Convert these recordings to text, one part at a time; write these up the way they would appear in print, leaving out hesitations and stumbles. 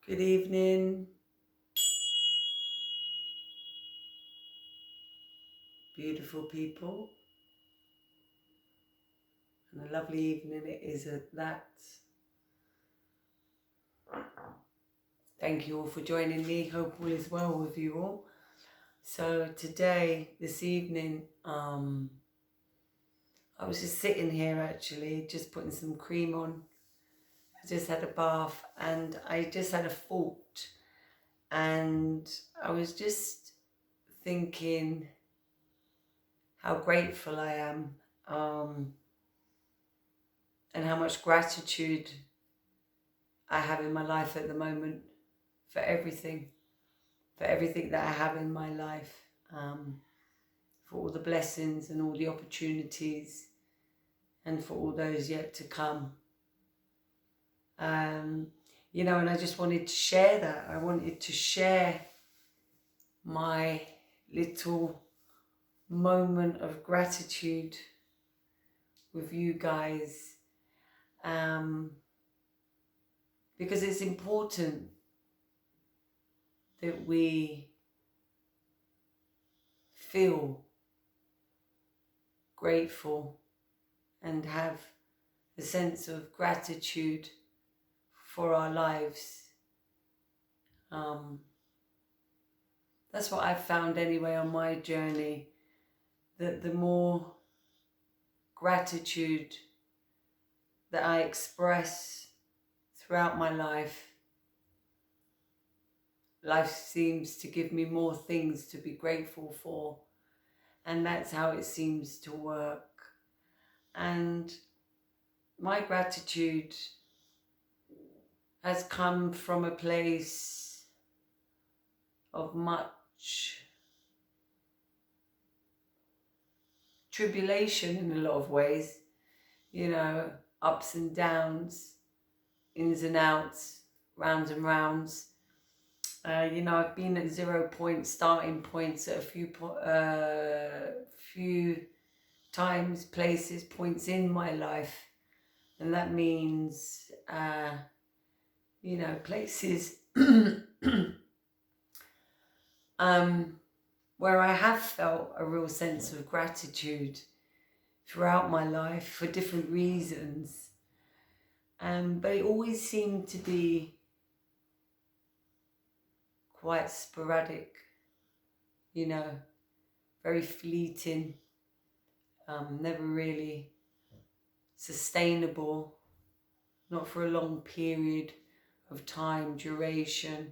Good evening, beautiful people, and a lovely evening it is at that. Thank you all for joining me. Hope all is well with you all. So this evening, I was just sitting here actually, just putting some cream on. I just had a bath and I just had a thought, and I was just thinking how grateful I am, and how much gratitude I have in my life at the moment for everything that I have in my life, for all the blessings and all the opportunities, and for all those yet to come. And I just wanted to share that. I wanted to share my little moment of gratitude with you guys, because it's important that we feel grateful and have a sense of gratitude for our lives. That's what I've found anyway on my journey, that the more gratitude that I express throughout my life seems to give me more things to be grateful for, and that's how it seems to work. And my gratitude has come from a place of much tribulation in a lot of ways, ups and downs, ins and outs, rounds and rounds. I've been at 0 point starting points at a few times, places, points in my life, and that means places where I have felt a real sense of gratitude throughout my life for different reasons, but it always seemed to be quite sporadic, very fleeting, never really sustainable, not for a long period of time, duration.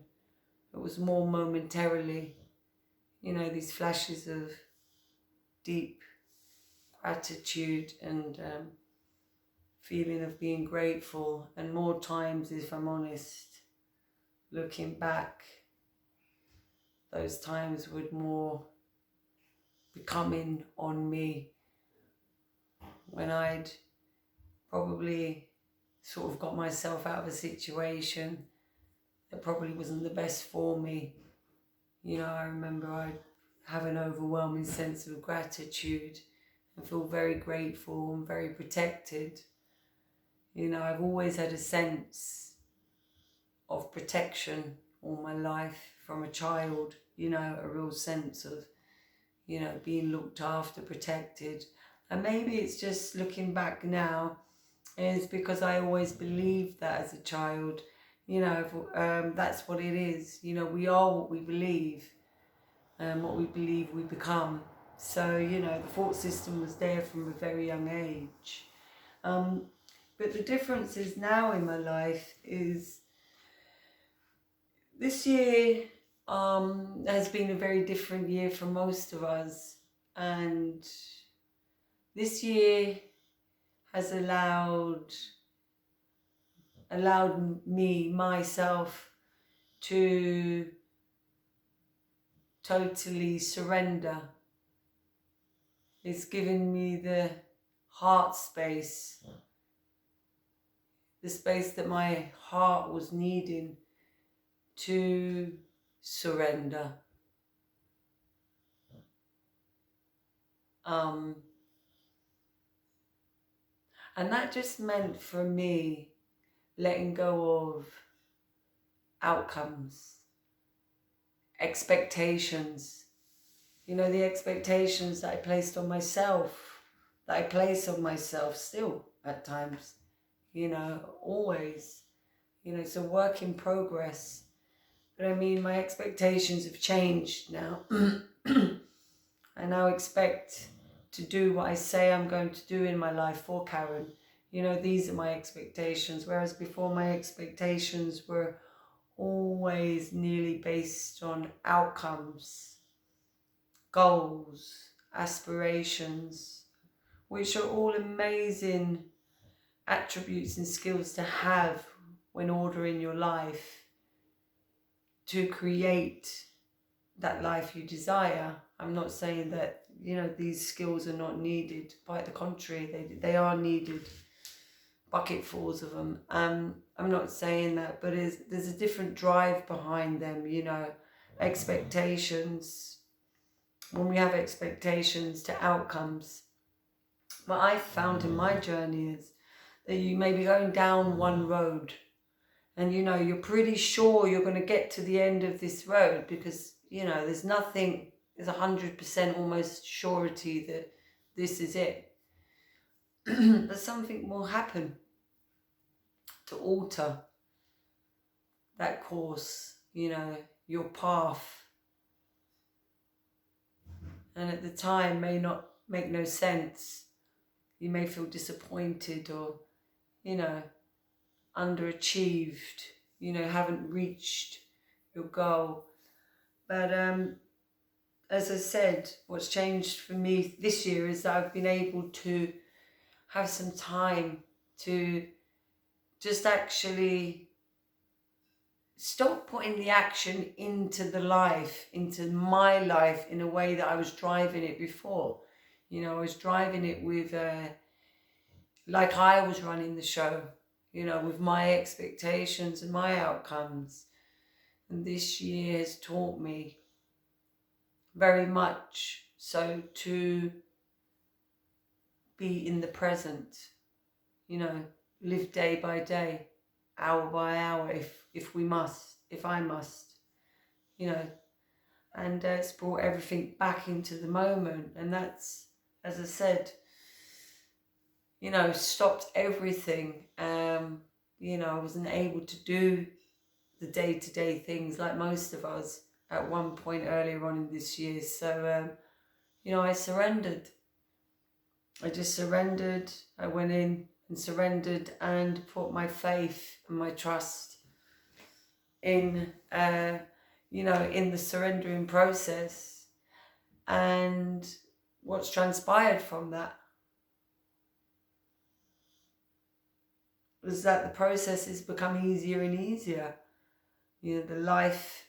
It was more momentarily, these flashes of deep gratitude and feeling of being grateful. And more times, if I'm honest, looking back, those times would more be coming on me when I'd probably sort of got myself out of a situation that probably wasn't the best for me. I remember I'd have an overwhelming sense of gratitude and feel very grateful and very protected. I've always had a sense of protection all my life from a child, a real sense of, being looked after, protected. And maybe it's just looking back now, is because I always believed that as a child. That's what it is. We are what we believe, and what we believe we become. So, the thought system was there from a very young age. But the difference is now in my life is this year has been a very different year for most of us. And this year has allowed myself to totally surrender. It's given me the heart space, the space that my heart was needing to surrender. And that just meant for me letting go of outcomes, expectations. You know, the expectations that I placed on myself, that I place on myself still at times, you know, always. You know, it's a work in progress. But I mean, my expectations have changed now. I now expect to do what I say I'm going to do in my life for Karen. You know, these are my expectations. Whereas before, my expectations were always nearly based on outcomes, goals, aspirations, which are all amazing attributes and skills to have when ordering your life to create that life you desire. I'm not saying that, you know, these skills are not needed. Quite the contrary, they are needed, bucketfuls of them. I'm not saying that, but there's a different drive behind them, you know, expectations. When we have expectations to outcomes, what I've found in my journey is that you may be going down one road and, you know, you're pretty sure you're going to get to the end of this road because, you know, there's 100% almost surety that this is it. But something will happen to alter that course, you know, your path. And at the time may not make no sense. You may feel disappointed or, you know, underachieved, you know, haven't reached your goal. But as I said, what's changed for me this year is that I've been able to have some time to just actually stop putting the action into my life in a way that I was driving it before. You know, I was driving it with, like I was running the show, you know, with my expectations and my outcomes. And this year has taught me very much so to be in the present, you know, live day by day, hour by hour, if I must, you know, and it's brought everything back into the moment. And that's, as I said, you know, stopped everything. You know, I wasn't able to do the day-to-day things like most of us at one point earlier on in this year. So, you know, I surrendered. I just surrendered. I went in and surrendered and put my faith and my trust in, you know, in the surrendering process. And what's transpired from that was that the process has become easier and easier. You know, the life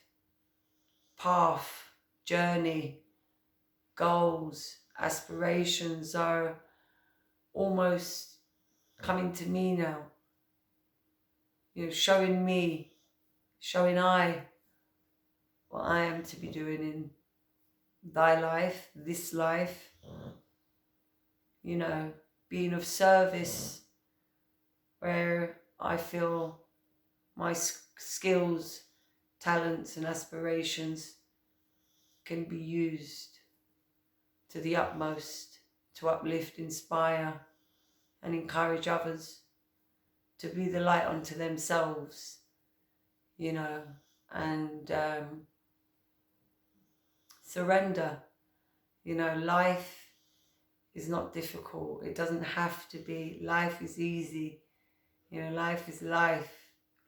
path, journey, goals, aspirations are almost coming to me now. You know, showing I what I am to be doing in thy life, this life. You know, being of service where I feel my skills, talents and aspirations can be used to the utmost to uplift, inspire and encourage others to be the light unto themselves, you know, and surrender. You know, life is not difficult. It doesn't have to be. Life is easy. You know, life is life.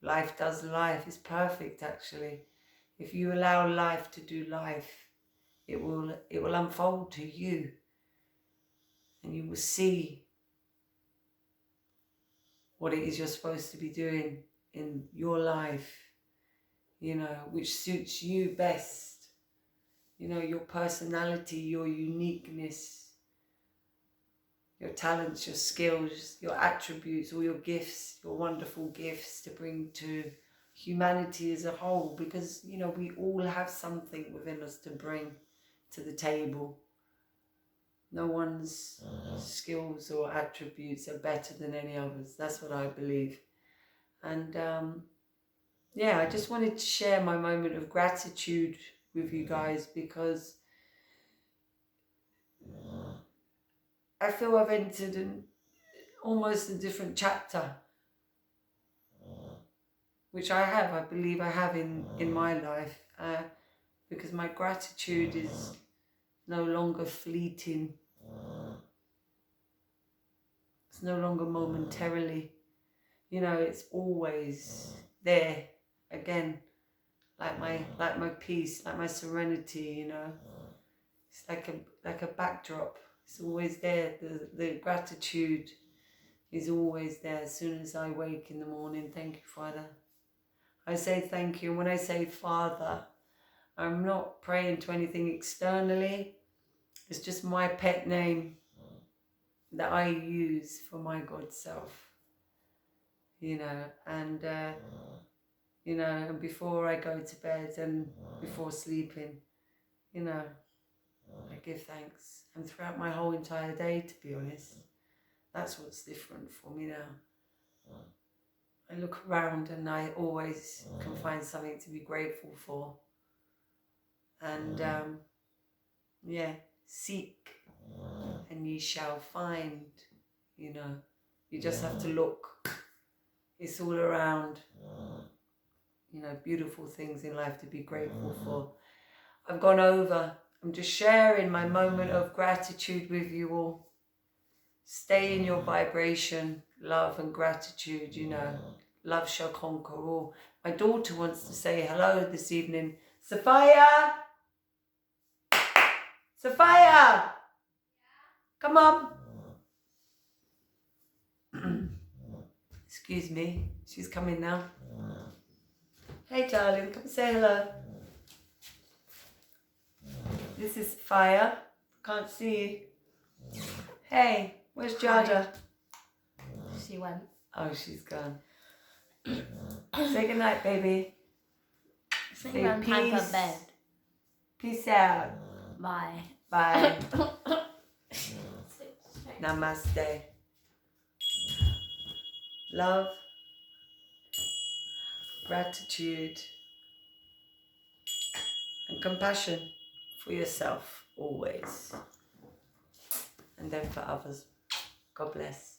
Life does life. It's perfect, actually. If you allow life to do life, it will unfold to you, and you will see what it is you're supposed to be doing in your life, you know, which suits you best. You know, your personality, your uniqueness, your talents, your skills, your attributes, all your gifts, your wonderful gifts to bring to humanity as a whole, because, you know, we all have something within us to bring to the table. No one's skills or attributes are better than any others. That's what I believe. And yeah, I just wanted to share my moment of gratitude with you guys, because I feel I've entered almost a different chapter, which I believe I have in my life, because my gratitude is no longer fleeting. It's no longer momentarily. You know, it's always there again, like my peace, like my serenity. You know, it's like a backdrop. It's always there. The gratitude is always there. As soon as I wake in the morning, thank you, Father. I say thank you. And when I say Father, I'm not praying to anything externally. It's just my pet name that I use for my God self. You know, and you know, and before I go to bed and before sleeping, you know, I give thanks. And throughout my whole entire day, to be honest, that's what's different for me now. I look around and I always can find something to be grateful for. And yeah, seek and ye shall find, you know. You just have to look. It's all around. You know, beautiful things in life to be grateful for. I've gone over. I'm just sharing my moment of gratitude with you all. Stay in your vibration, love and gratitude, you know. Love shall conquer all. My daughter wants to say hello this evening. Sophia! Sophia! Come on. Excuse me. She's coming now. Hey, darling. Come say hello. This is Sophia. Can't see you. Hey, where's Jada? She went. Oh, she's gone. Say goodnight, baby. I think around time for bed. Peace out. Bye. Bye. Namaste. Love, gratitude, and compassion for yourself always. And then for others. God bless.